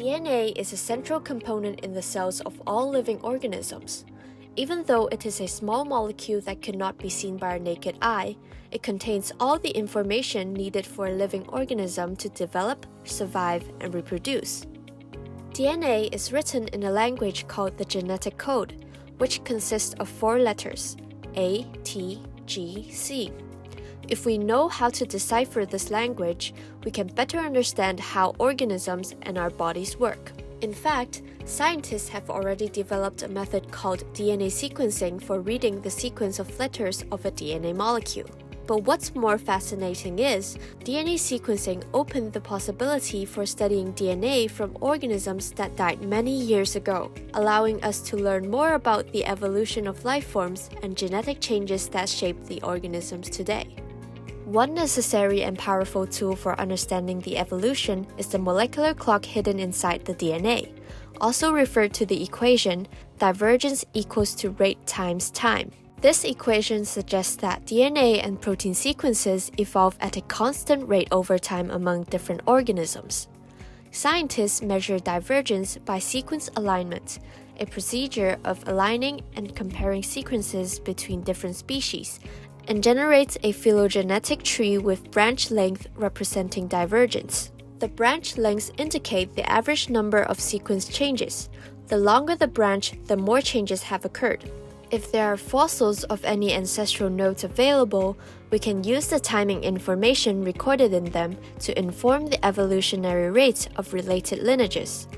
DNA is a central component in the cells of all living organisms. Even though it is a small molecule that cannot be seen by our naked eye, it contains all the information needed for a living organism to develop, survive, and reproduce. DNA is written in a language called the genetic code, which consists of 4 letters, A, T, G, C. If we know how to decipher this language, we can better understand how organisms and our bodies work. In fact, scientists have already developed a method called DNA sequencing for reading the sequence of letters of a DNA molecule. But what's more fascinating is, DNA sequencing opened the possibility for studying DNA from organisms that died many years ago, allowing us to learn more about the evolution of life forms and genetic changes that shape the organisms today. One necessary and powerful tool for understanding the evolution is the molecular clock hidden inside the DNA, also referred to the equation divergence equals to rate times time. This equation suggests that DNA and protein sequences evolve at a constant rate over time among different organisms. Scientists measure divergence by sequence alignment, a procedure of aligning and comparing sequences between different species, and generates a phylogenetic tree with branch length representing divergence. The branch lengths indicate the average number of sequence changes. The longer the branch, the more changes have occurred. If there are fossils of any ancestral nodes available, we can use the timing information recorded in them to inform the evolutionary rates of related lineages,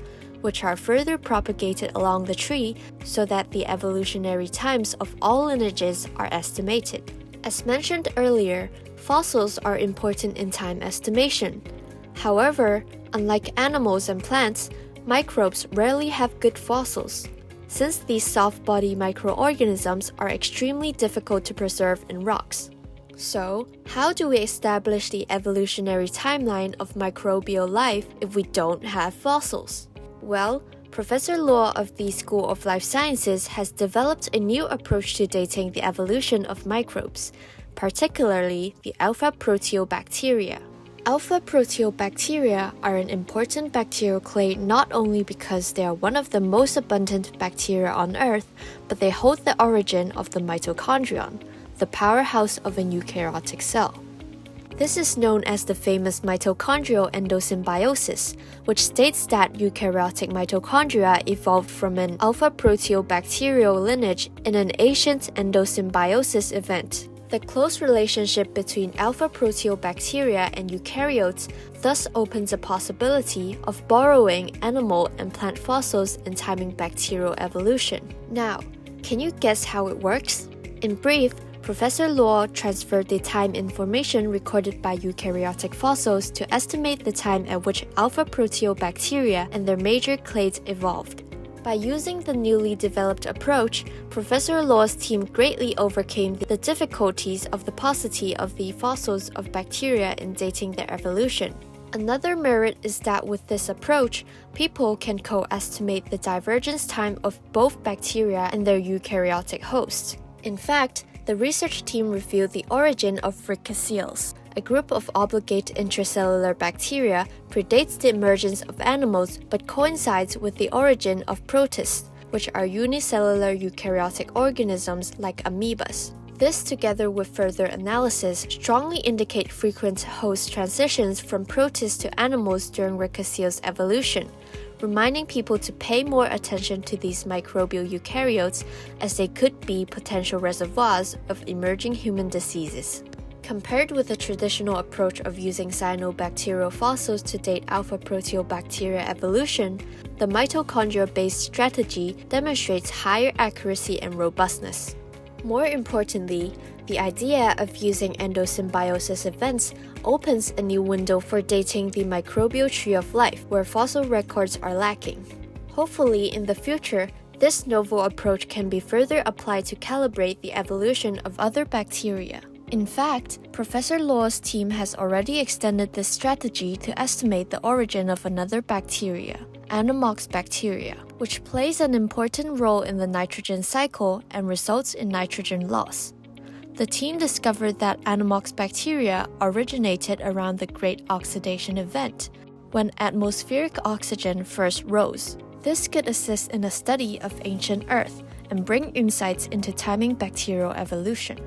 which are further propagated along the tree so that the evolutionary times of all lineages are estimated. As mentioned earlier, fossils are important in time estimation. However, unlike animals and plants, microbes rarely have good fossils, since these soft-body microorganisms are extremely difficult to preserve in rocks. So, how do we establish the evolutionary timeline of microbial life if we don't have fossils? Well, Professor Luo of the School of Life Sciences has developed a new approach to dating the evolution of microbes, particularly the Alphaproteobacteria. Alphaproteobacteria are an important bacterial clade not only because they are one of the most abundant bacteria on Earth, but they hold the origin of the mitochondrion, the powerhouse of a eukaryotic cell. This is known as the famous mitochondrial endosymbiosis, which states that eukaryotic mitochondria evolved from an alphaproteobacterial lineage in an ancient endosymbiosis event. The close relationship between alphaproteobacteria and eukaryotes thus opens a possibility of borrowing animal and plant fossils and timing bacterial evolution. Now, can you guess how it works? In brief, Professor Luo transferred the time information recorded by eukaryotic fossils to estimate the time at which alphaproteobacteria and their major clades evolved. By using the newly developed approach, Professor Luo's team greatly overcame the difficulties of the paucity of the fossils of bacteria in dating their evolution. Another merit is that with this approach, people can co-estimate the divergence time of both bacteria and their eukaryotic hosts. In fact, the research team revealed the origin of Rickettsiales, a group of obligate intracellular bacteria predates the emergence of animals but coincides with the origin of protists, which are unicellular eukaryotic organisms like amoebas. This, together with further analysis, strongly indicate frequent host transitions from protists to animals during Rickettsiales evolution, reminding people to pay more attention to these microbial eukaryotes as they could be potential reservoirs of emerging human diseases. Compared with the traditional approach of using cyanobacterial fossils to date Alphaproteobacteria evolution, the mitochondria-based strategy demonstrates higher accuracy and robustness. More importantly, the idea of using endosymbiosis events opens a new window for dating the microbial tree of life where fossil records are lacking. Hopefully, in the future, this novel approach can be further applied to calibrate the evolution of other bacteria. In fact, Professor Luo's team has already extended this strategy to estimate the origin of another bacteria, Anammox bacteria, which plays an important role in the nitrogen cycle and results in nitrogen loss. The team discovered that Anammox bacteria originated around the Great Oxidation Event, when atmospheric oxygen first rose. This could assist in the study of ancient Earth and bring insights into timing bacterial evolution.